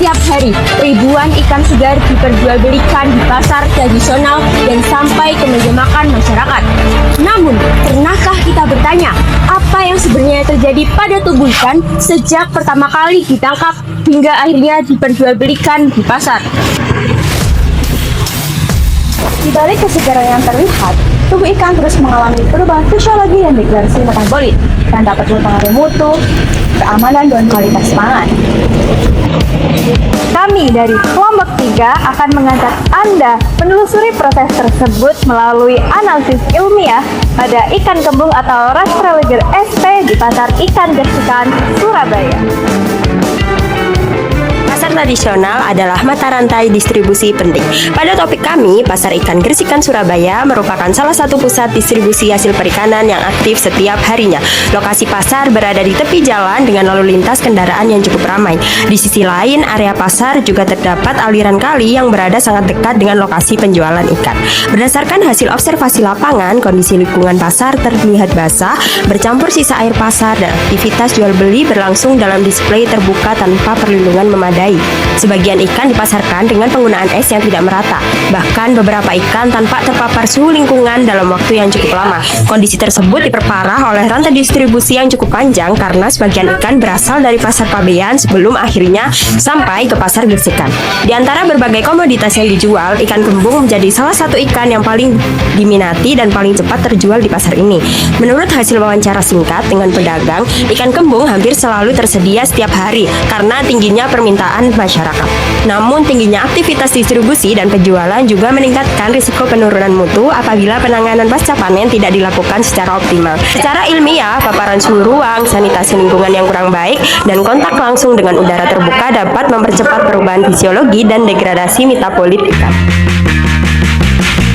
Setiap hari, ribuan ikan segar diperjualbelikan di pasar tradisional dan sampai ke meja makan masyarakat. Namun, pernahkah kita bertanya, apa yang sebenarnya terjadi pada tubuh ikan sejak pertama kali ditangkap hingga akhirnya diperjualbelikan di pasar? Di balik kesegaran yang terlihat, tubuh ikan terus mengalami perubahan fisiologi dan degradasi metabolit yang dapat mempengaruhi mutu, keamanan, dan kualitas pangan. Kami dari kelompok 3 akan mengajak Anda menelusuri proses tersebut melalui analisis ilmiah pada ikan kembung atau Rastraliger SP di Pasar Ikan Gersikan, Surabaya. Pasar tradisional adalah mata rantai distribusi penting. Pada topik kami, Pasar Ikan Gersikan Surabaya merupakan salah satu pusat distribusi hasil perikanan yang aktif setiap harinya. Lokasi pasar berada di tepi jalan dengan lalu lintas kendaraan yang cukup ramai. Di sisi lain, area pasar juga terdapat aliran kali yang berada sangat dekat dengan lokasi penjualan ikan. Berdasarkan hasil observasi lapangan, kondisi lingkungan pasar terlihat basah, bercampur sisa air pasar, dan aktivitas jual beli berlangsung dalam display terbuka tanpa perlindungan memadai. Sebagian ikan dipasarkan dengan penggunaan es yang tidak merata. Bahkan beberapa ikan tanpa terpapar suhu lingkungan dalam waktu yang cukup lama. Kondisi tersebut diperparah oleh rantai distribusi yang cukup panjang karena sebagian ikan berasal dari pasar pabean sebelum akhirnya sampai ke pasar Gersikan. Di antara berbagai komoditas yang dijual, ikan kembung menjadi salah satu ikan yang paling diminati dan paling cepat terjual di pasar ini. Menurut hasil wawancara singkat dengan pedagang, ikan kembung hampir selalu tersedia setiap hari karena tingginya permintaan masyarakat. Namun tingginya aktivitas distribusi dan penjualan juga meningkatkan risiko penurunan mutu apabila penanganan pasca panen tidak dilakukan secara optimal. Secara ilmiah, paparan suhu ruang, sanitasi lingkungan yang kurang baik, dan kontak langsung dengan udara terbuka dapat mempercepat perubahan fisiologi dan degradasi metabolit ikan.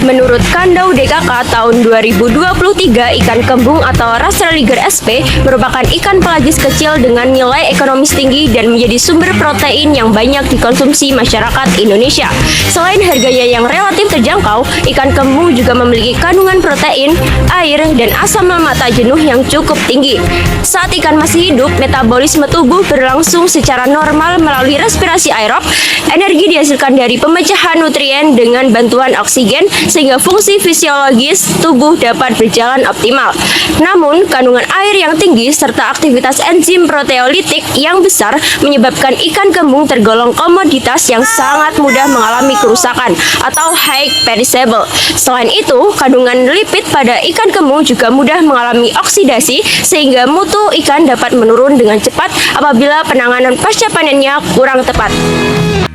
Menurut Kandau DKK tahun 2023, ikan kembung atau Rastraliger SP merupakan ikan pelagis kecil dengan nilai ekonomis tinggi dan menjadi sumber protein yang banyak dikonsumsi masyarakat Indonesia. Selain harganya yang relatif terjangkau, ikan kembung juga memiliki kandungan protein, air, dan asam lemak tak jenuh yang cukup tinggi. Saat ikan masih hidup, metabolisme tubuh berlangsung secara normal melalui respirasi aerob. Energi dihasilkan dari pemecahan nutrien dengan bantuan oksigen sehingga fungsi fisiologis tubuh dapat berjalan optimal. Namun, kandungan air yang tinggi serta aktivitas enzim proteolitik yang besar menyebabkan ikan kembung tergolong komoditas yang sangat mudah mengalami kerusakan atau high perishable. Selain itu, kandungan lipid pada ikan kembung juga mudah mengalami oksidasi sehingga mutu ikan dapat menurun dengan cepat apabila penanganan pasca panennya kurang tepat.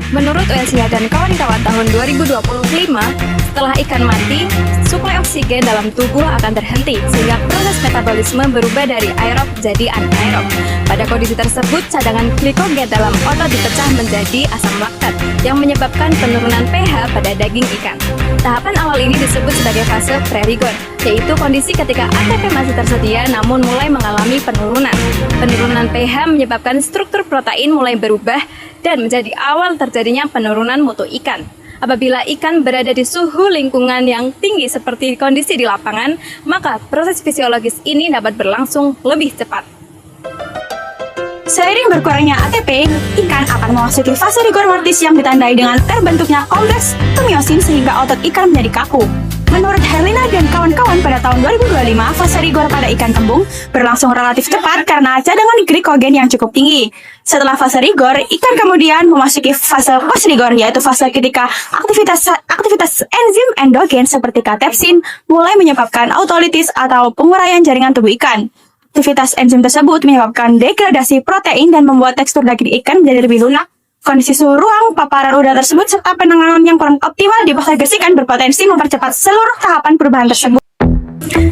Menurut ULCH dan kawan-kawan tahun 2025, setelah ikan mati, suplai oksigen dalam tubuh akan terhenti sehingga proses metabolisme berubah dari aerob jadi anaerob. Pada kondisi tersebut, cadangan glikogen dalam otot dipecah menjadi asam laktat yang menyebabkan penurunan pH pada daging ikan. Tahapan awal ini disebut sebagai fase pre-rigor, yaitu kondisi ketika ATP masih tersedia namun mulai mengalami penurunan. Penurunan pH menyebabkan struktur protein mulai berubah dan menjadi awal terjadinya penurunan mutu ikan. Apabila ikan berada di suhu lingkungan yang tinggi seperti kondisi di lapangan, maka proses fisiologis ini dapat berlangsung lebih cepat. Seiring berkurangnya ATP, ikan akan memasuki fase rigor mortis yang ditandai dengan terbentuknya kompleks miosin sehingga otot ikan menjadi kaku. Menurut Herlina dan kawan-kawan pada tahun 2025, fase rigor pada ikan kembung berlangsung relatif cepat karena cadangan glikogen yang cukup tinggi. Setelah fase rigor, ikan kemudian memasuki fase post-rigor, yaitu fase ketika aktivitas enzim endogen seperti katepsin mulai menyebabkan autolitis atau penguraian jaringan tubuh ikan. Aktivitas enzim tersebut menyebabkan degradasi protein dan membuat tekstur daging ikan menjadi lebih lunak. Kondisi suhu ruang, paparan udara tersebut, serta penanganan yang kurang optimal di pasar Gersikan berpotensi mempercepat seluruh tahapan perubahan tersebut.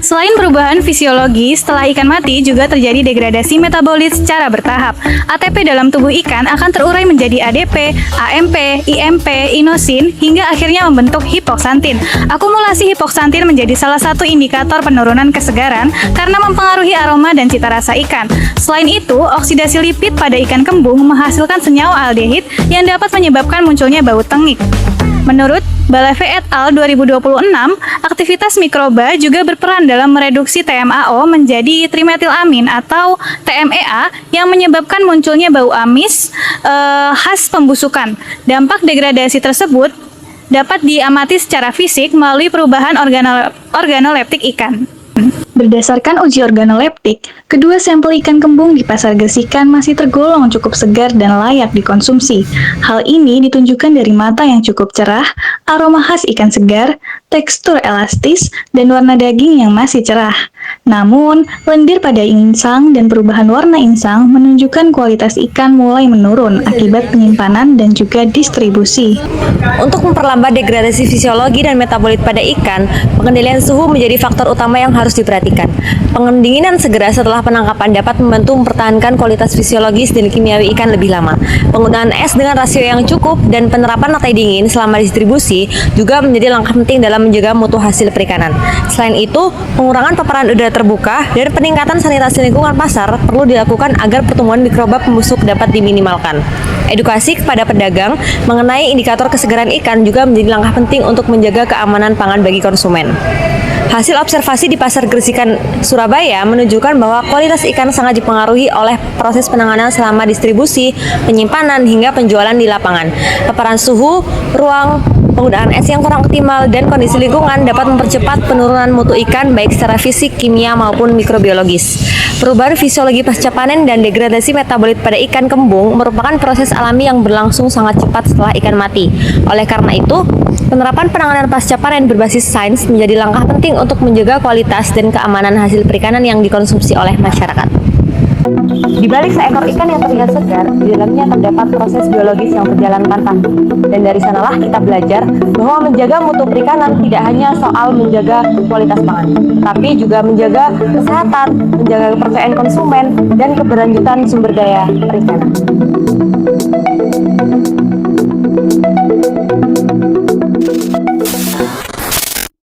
Selain perubahan fisiologi, setelah ikan mati juga terjadi degradasi metabolit secara bertahap. ATP dalam tubuh ikan akan terurai menjadi ADP, AMP, IMP, inosin, hingga akhirnya membentuk hipoksantin. Akumulasi hipoksantin menjadi salah satu indikator penurunan kesegaran karena mempengaruhi aroma dan cita rasa ikan. Selain itu, oksidasi lipid pada ikan kembung menghasilkan senyawa aldehid yang dapat menyebabkan munculnya bau tengik. Menurut Baleve et al. 2026, aktivitas mikroba juga berperan dalam mereduksi TMAO menjadi trimetilamin atau TMEA yang menyebabkan munculnya bau amis khas pembusukan. Dampak degradasi tersebut dapat diamati secara fisik melalui perubahan organoleptik ikan. Berdasarkan uji organoleptik, kedua sampel ikan kembung di Pasar Gresikan masih tergolong cukup segar dan layak dikonsumsi. Hal ini ditunjukkan dari mata yang cukup cerah, aroma khas ikan segar, tekstur elastis, dan warna daging yang masih cerah. Namun, lendir pada insang dan perubahan warna insang menunjukkan kualitas ikan mulai menurun akibat penyimpanan dan juga distribusi. Untuk memperlambat degradasi fisiologi dan metabolit pada ikan, pengendalian suhu menjadi faktor utama yang harus diperhatikan. Pendinginan segera setelah penangkapan dapat membantu mempertahankan kualitas fisiologis dan kimiawi ikan lebih lama. Penggunaan es dengan rasio yang cukup dan penerapan lantai dingin selama distribusi juga menjadi langkah penting dalam menjaga mutu hasil perikanan. Selain itu, pengurangan paparan udara terbuka dan peningkatan sanitasi lingkungan pasar perlu dilakukan agar pertumbuhan mikroba pembusuk dapat diminimalkan. Edukasi kepada pedagang mengenai indikator kesegaran ikan juga menjadi langkah penting untuk menjaga keamanan pangan bagi konsumen. Hasil observasi di Pasar Gresikan Surabaya menunjukkan bahwa kualitas ikan sangat dipengaruhi oleh proses penanganan selama distribusi, penyimpanan, hingga penjualan di lapangan. Paparan suhu, ruang, penggunaan es yang kurang optimal, dan kondisi lingkungan dapat mempercepat penurunan mutu ikan baik secara fisik, kimia, maupun mikrobiologis. Perubahan fisiologi pasca panen dan degradasi metabolit pada ikan kembung merupakan proses alami yang berlangsung sangat cepat setelah ikan mati. Oleh karena itu, penerapan penanganan pasca panen berbasis sains menjadi langkah penting untuk menjaga kualitas dan keamanan hasil perikanan yang dikonsumsi oleh masyarakat. Di balik seekor ikan yang terlihat segar, di dalamnya terdapat proses biologis yang berjalan tanpa. Dan dari sanalah kita belajar bahwa menjaga mutu perikanan tidak hanya soal menjaga kualitas pangan, tapi juga menjaga kesehatan, menjaga kepercayaan konsumen, dan keberlanjutan sumber daya perikanan.